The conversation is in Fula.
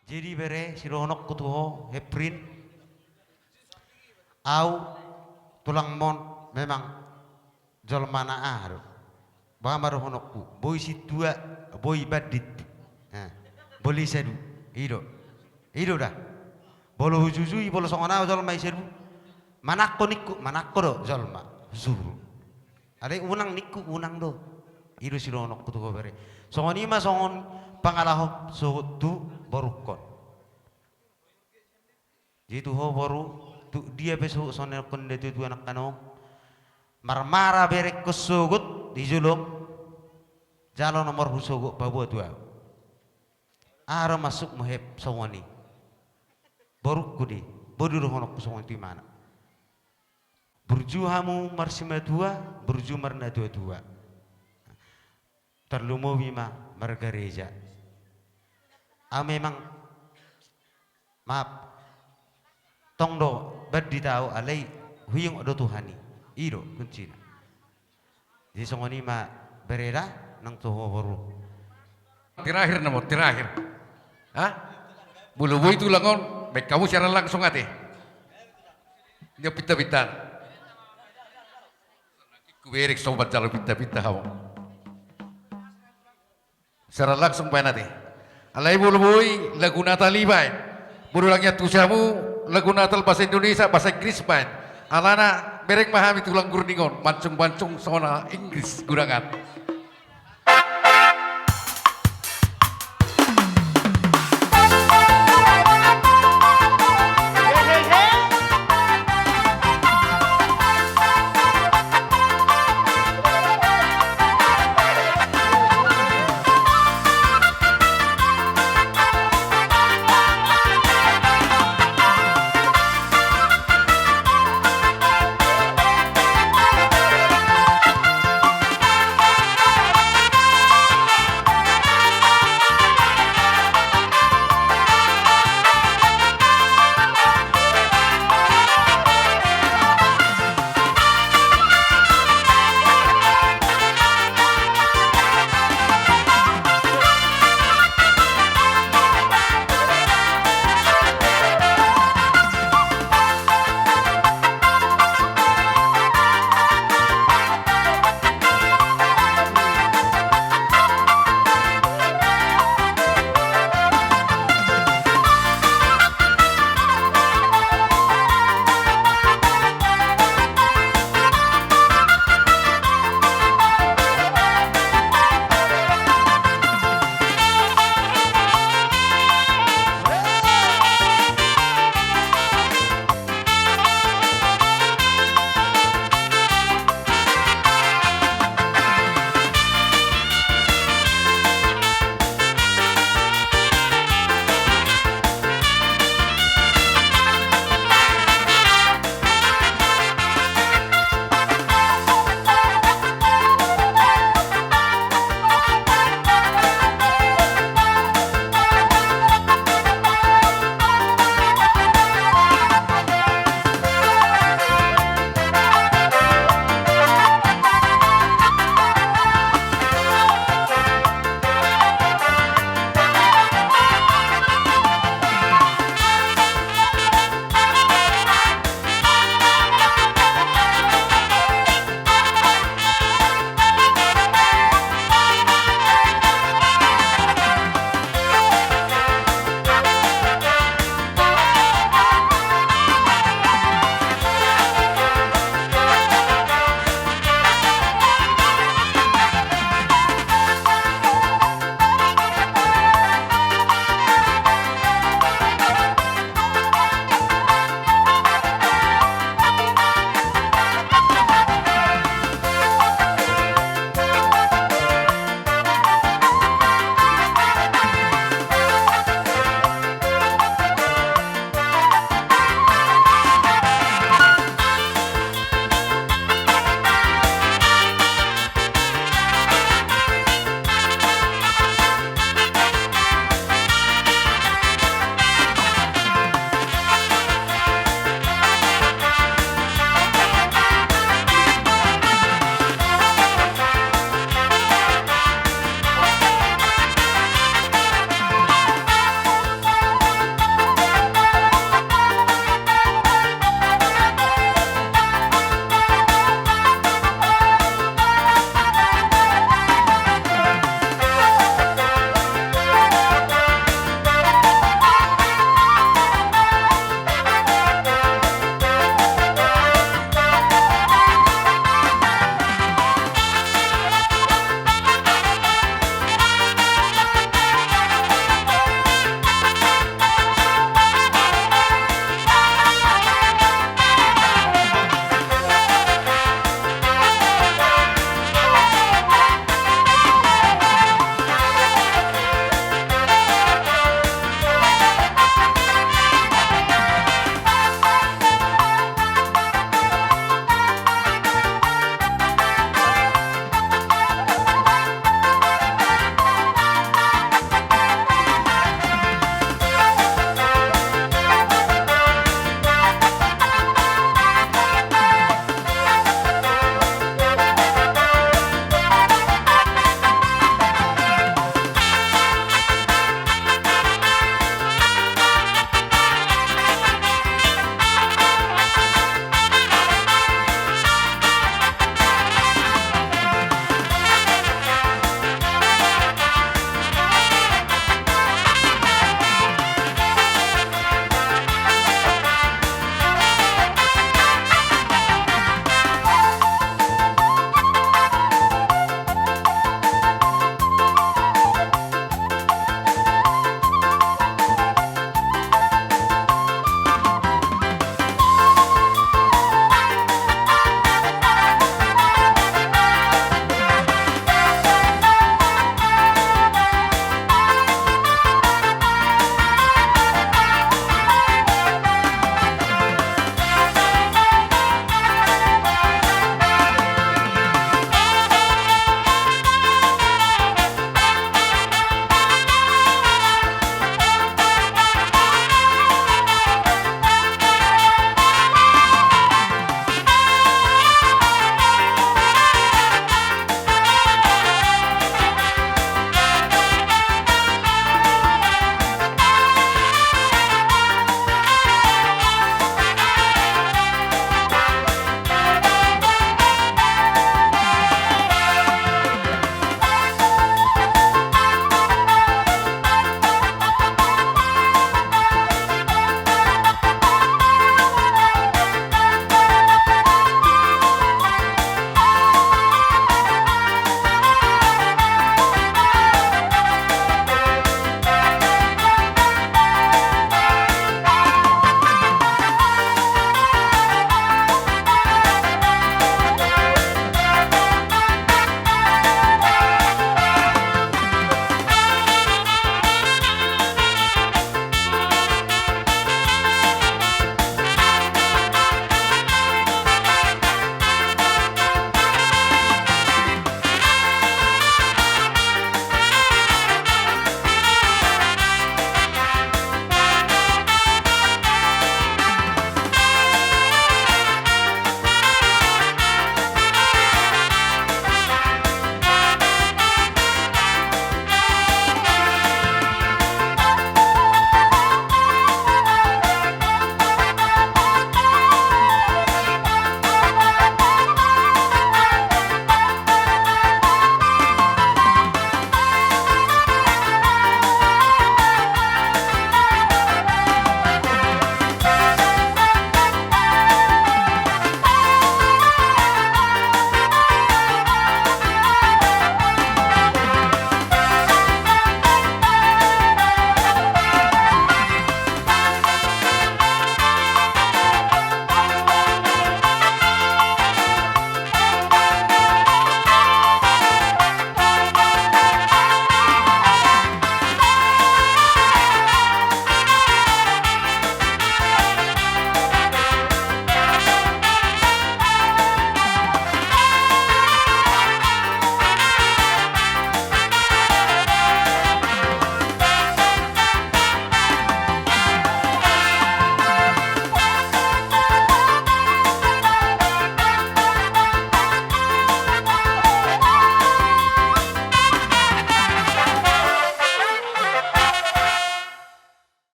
Jadi bere sironok kutuho heprin au tulang mon memang jolmana ahro. Bamar honokku boy situa boy badit. Nah, boli sedu ido dah. Bolo hujujui bolo songona jol mai sedu. Manakko nikku manakko do jolma zuru. Ada unang nikku unang do. Ido sironok kutuho bere. Songoni ma songon pangalaho sutu borukon. Jitu ho boru tu dia besok sonel konde tu anak kanong marmara berek kusugut di julung jalo nomor husugut babu tua. Aro masuk muheb songoni. Borukku di bodu honok songoni di mana. Berjuhamu marsima dua, berju marna dua. Terlumo wima margareja. Memang maaf tongdo badi tahu alai huyung odo tuhani iro kuncina. Jadi songoni ma bereda nang toho boru. Terakhir nomor terakhir. Hah? Bulu bui itu langon, baik kamu secara langsung ate. Dia pita-pita. Kuberik sobat jalo pita-pita kamu. Secara langsung pakai nanti. Alai bulu bui lagu Natal libai. Bulu langnya tusamu lagu Natal bahasa Indonesia bahasa Inggris main. Alana bereng mahami tulang gurningon mancung-mancung sona Inggris gurangan.